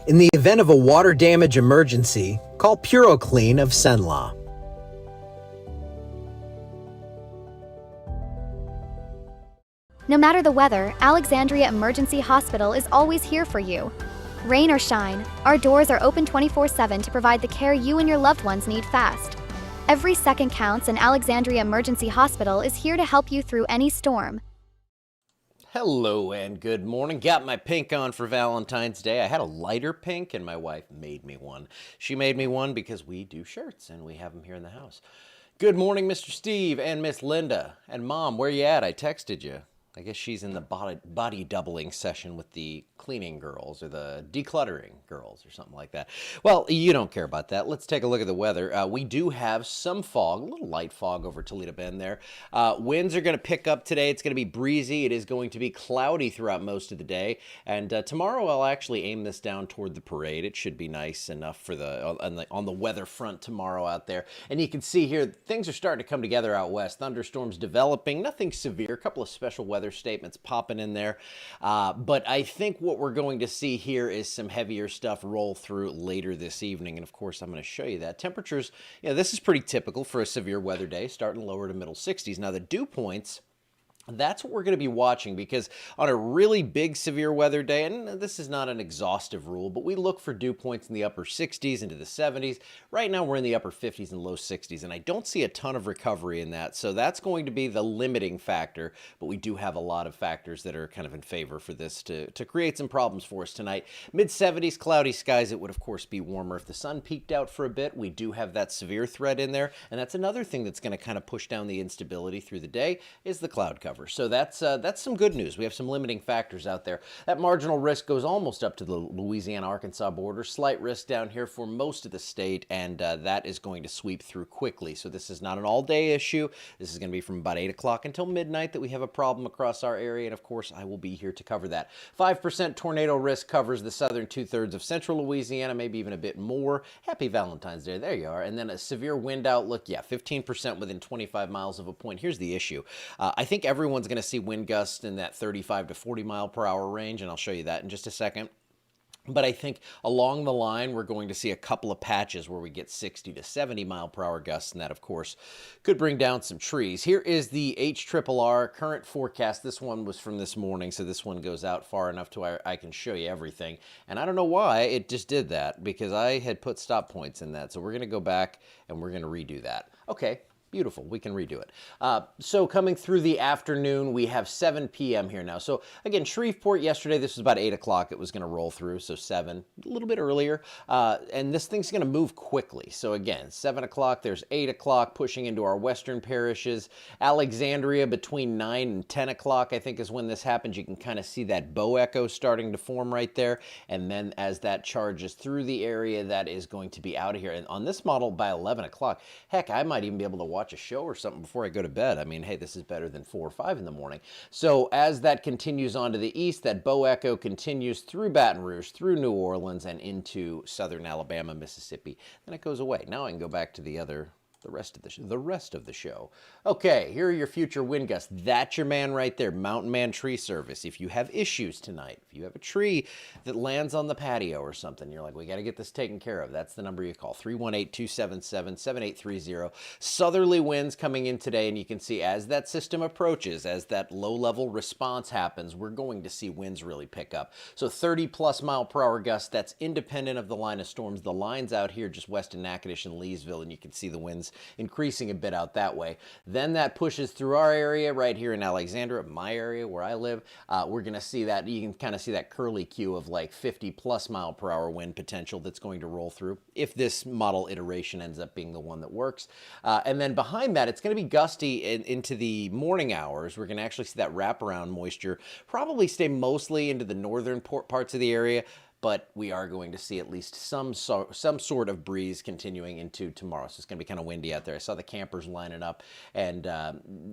In the event of a water damage emergency, call PuroClean of Cenla. No matter the weather, Alexandria Emergency Hospital is always here for you. Rain or shine, our doors are open 24/7 to provide the care you and your loved ones need fast. Every second counts, and Alexandria Emergency Hospital is here to help you through any storm. Hello and good morning. Got my pink on for Valentine's Day. I had a lighter pink and my wife made me one. She made me one because we do shirts and we have them here in the house. Good morning, Mr. Steve and Miss Linda. And Mom, where you at? I texted you. I guess she's in the body doubling session with the cleaning girls or the decluttering girls or something like that. Well, you don't care about that. Let's take a look at the weather. We do have some fog, a little light fog over Toledo Bend there. Winds are going to pick up today. It's going to be breezy. It is going to be cloudy throughout most of the day. And tomorrow I'll actually aim this down toward the parade. It should be nice enough for on the weather front tomorrow out there. And you can see here, things are starting to come together out west. Thunderstorms developing, nothing severe, a couple of special weather statements popping in there. But I think what we're going to see here is some heavier stuff roll through later this evening. And of course, I'm going to show you that. Temperatures, this is pretty typical for a severe weather day, starting lower to middle 60s. Now the dew points, that's what we're going to be watching, because on a really big severe weather day, and this is not an exhaustive rule, but we look for dew points in the upper 60s into the 70s. Right now we're in the upper 50s and low 60s, and I don't see a ton of recovery in that. So that's going to be the limiting factor, but we do have a lot of factors that are kind of in favor for this to create some problems for us tonight. Mid 70s, cloudy skies. It would of course be warmer if the sun peeked out for a bit. We do have that severe threat in there, and that's another thing that's going to kind of push down the instability through the day is the cloud cover. So that's some good news. We have some limiting factors out there. That marginal risk goes almost up to the Louisiana-Arkansas border. Slight risk down here for most of the state, and that is going to sweep through quickly. So this is not an all-day issue. This is going to be from about 8 o'clock until midnight that we have a problem across our area, and of course I will be here to cover that. 5% tornado risk covers the southern two-thirds of central Louisiana, maybe even a bit more. Happy Valentine's Day. There you are. And then a severe wind outlook. Yeah, 15% within 25 miles of a point. Here's the issue. I think everyone's going to see wind gusts in that 35 to 40 mile per hour range, and I'll show you that in just a second. But I think along the line, we're going to see a couple of patches where we get 60 to 70 mile per hour gusts, and that, of course, could bring down some trees. Here is the HRRR current forecast. This one was from this morning, so this one goes out far enough to where I can show you everything. And I don't know why it just did that, because I had put stop points in that. So we're going to go back and we're going to redo that. Okay. Beautiful. We can redo it. So coming through the afternoon, we have 7 p.m. here now. So again, Shreveport yesterday, this was about 8 o'clock. It was going to roll through, so 7, a little bit earlier. And this thing's going to move quickly. So again, 7 o'clock, there's 8 o'clock pushing into our western parishes. Alexandria between 9 and 10 o'clock, I think, is when this happens. You can kind of see that bow echo starting to form right there. And then as that charges through the area, that is going to be out of here. And on this model, by 11 o'clock, heck, I might even be able to watch a show or something before I go to bed. I mean, hey, this is better than 4 or 5 in the morning. So as that continues on to the east, that bow echo continues through Baton Rouge, through New Orleans, and into southern Alabama, Mississippi. Then it goes away. Now I can go back to the rest of the show. Okay, here are your future wind gusts. That's your man right there, Mountain Man Tree Service. If you have issues tonight, if you have a tree that lands on the patio or something, you're like, we got to get this taken care of. That's the number you call, 318-277-7830. Southerly winds coming in today, and you can see as that system approaches, as that low-level response happens, we're going to see winds really pick up. So 30-plus mile per hour gusts, that's independent of the line of storms. The line's out here just west of Natchitoches and Leesville, and you can see the winds increasing a bit out that way. Then that pushes through our area right here in Alexandria, my area where I live. We're going to see that, you can kind of see that curly Q of like 50 plus mile per hour wind potential that's going to roll through if this model iteration ends up being the one that works. And then behind that, it's going to be gusty into the morning hours. We're going to actually see that wraparound moisture probably stay mostly into the northern parts of the area, but we are going to see at least some sort of breeze continuing into tomorrow. So it's going to be kind of windy out there. I saw the campers lining up, and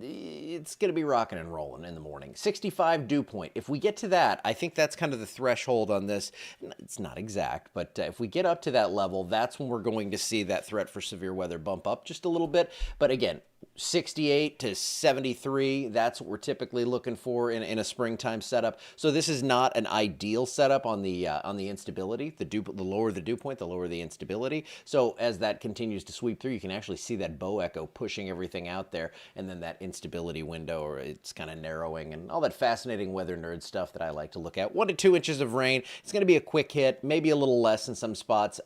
it's going to be rocking and rolling in the morning. 65 dew point. If we get to that, I think that's kind of the threshold on this. It's not exact, but if we get up to that level, that's when we're going to see that threat for severe weather bump up just a little bit. But again, 68 to 73, that's what we're typically looking for in a springtime setup. So this is not an ideal setup on the instability. The lower the dew point, the lower the instability. So as that continues to sweep through, you can actually see that bow echo pushing everything out there, and then that instability window, or it's kind of narrowing, and all that fascinating weather nerd stuff that I like to look at. 1 to 2 inches of rain. It's going to be a quick hit, maybe a little less in some spots.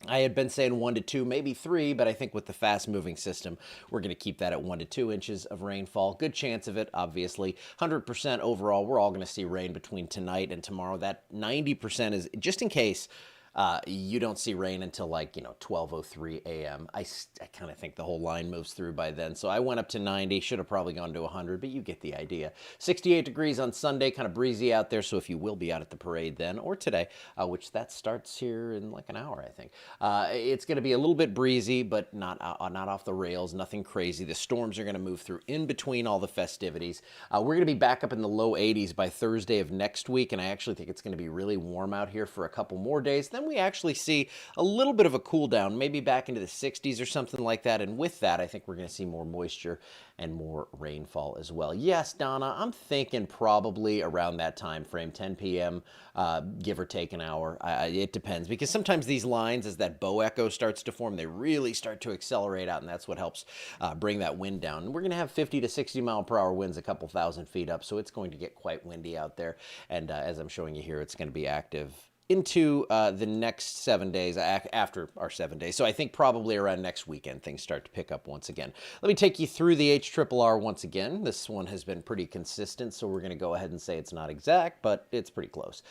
I had been saying 1 to 2, maybe 3, but I think with the fast-moving system, we're going to keep that at 1 to 2 inches of rainfall. Good chance of it, obviously. 100% overall, we're all going to see rain between tonight and tomorrow. That 90% is just in case you don't see rain until, like, 12:03 a.m. I kind of think the whole line moves through by then. So I went up to 90, should have probably gone to 100, but you get the idea. 68 degrees on Sunday, kind of breezy out there. So if you will be out at the parade then, or today, which that starts here in like an hour, I think, it's going to be a little bit breezy, but not off the rails, nothing crazy. The storms are going to move through in between all the festivities. We're going to be back up in the low 80s by Thursday of next week, and I actually think it's going to be really warm out here for a couple more days. Then we actually see a little bit of a cool down, maybe back into the 60s or something like that. And with that, I think we're going to see more moisture and more rainfall as well. Yes, Donna, I'm thinking probably around that time frame, 10 p.m., give or take an hour. It depends, because sometimes these lines, as that bow echo starts to form, they really start to accelerate out, and that's what helps bring that wind down. And we're going to have 50 to 60 mile per hour winds a couple thousand feet up, so it's going to get quite windy out there. And as I'm showing you here, it's going to be active into the next 7 days, after our 7 days. So I think probably around next weekend, things start to pick up once again. Let me take you through the HRRR once again. This one has been pretty consistent, so we're going to go ahead and say it's not exact, but it's pretty close.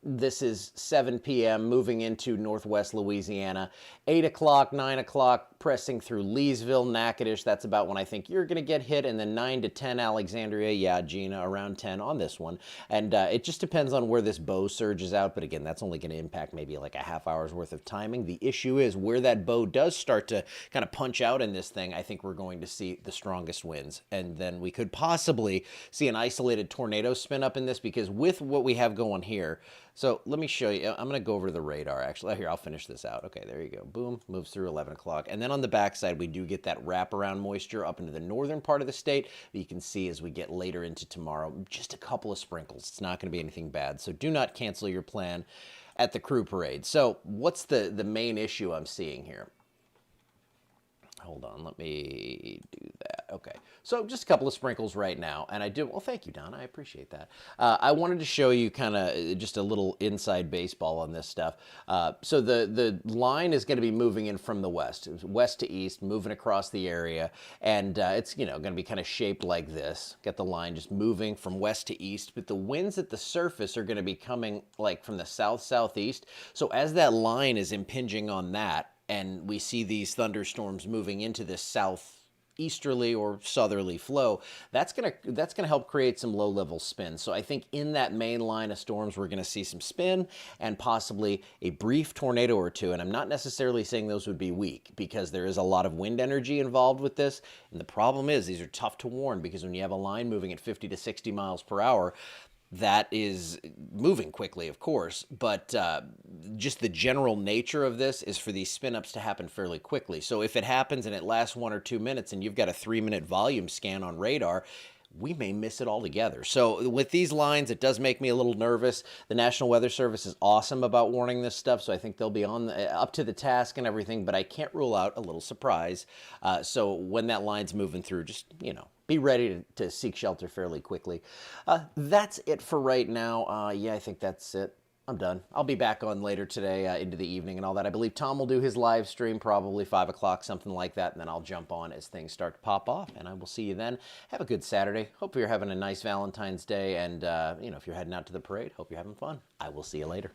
This is 7 p.m. moving into northwest Louisiana. 8 o'clock, 9 o'clock, pressing through Leesville, Natchitoches. That's about when I think you're going to get hit. And then 9 to 10, Alexandria. Yeah, Gina, around 10 on this one. And it just depends on where this bow surges out. But again, that's only going to impact maybe like a half hour's worth of timing. The issue is where that bow does start to kind of punch out in this thing, I think we're going to see the strongest winds. And then we could possibly see an isolated tornado spin up in this, because with what we have going here, so let me show you. I'm going to go over to the radar, actually. Here, I'll finish this out. Okay, there you go. Boom, moves through 11 o'clock. And then on the backside, we do get that wraparound moisture up into the northern part of the state. But you can see as we get later into tomorrow, just a couple of sprinkles. It's not going to be anything bad. So do not cancel your plan at the crew parade. So what's the main issue I'm seeing here? Hold on, let me do that. Okay, so just a couple of sprinkles right now. And I do, well, thank you, Don. I appreciate that. I wanted to show you kind of just a little inside baseball on this stuff. So the line is going to be moving in from the west to east, moving across the area. And it's, going to be kind of shaped like this. Got the line just moving from west to east. But the winds at the surface are going to be coming like from the south-southeast. So as that line is impinging on that, and we see these thunderstorms moving into this southeasterly or southerly flow, that's gonna help create some low-level spin. So I think in that main line of storms, we're gonna see some spin and possibly a brief tornado or two. And I'm not necessarily saying those would be weak, because there is a lot of wind energy involved with this. And the problem is these are tough to warn, because when you have a line moving at 50 to 60 miles per hour, that is moving quickly, of course, but just the general nature of this is for these spin-ups to happen fairly quickly. So if it happens and it lasts 1 or 2 minutes and you've got a 3-minute volume scan on radar, we may miss it altogether. So with these lines, it does make me a little nervous. The National Weather Service is awesome about warning this stuff, so I think they'll be up to the task and everything, but I can't rule out a little surprise. So when that line's moving through, just, be ready to seek shelter fairly quickly. That's it for right now. Yeah, I think that's it. I'm done. I'll be back on later today into the evening and all that. I believe Tom will do his live stream, probably 5 o'clock, something like that, and then I'll jump on as things start to pop off, and I will see you then. Have a good Saturday. Hope you're having a nice Valentine's Day, and if you're heading out to the parade, hope you're having fun. I will see you later.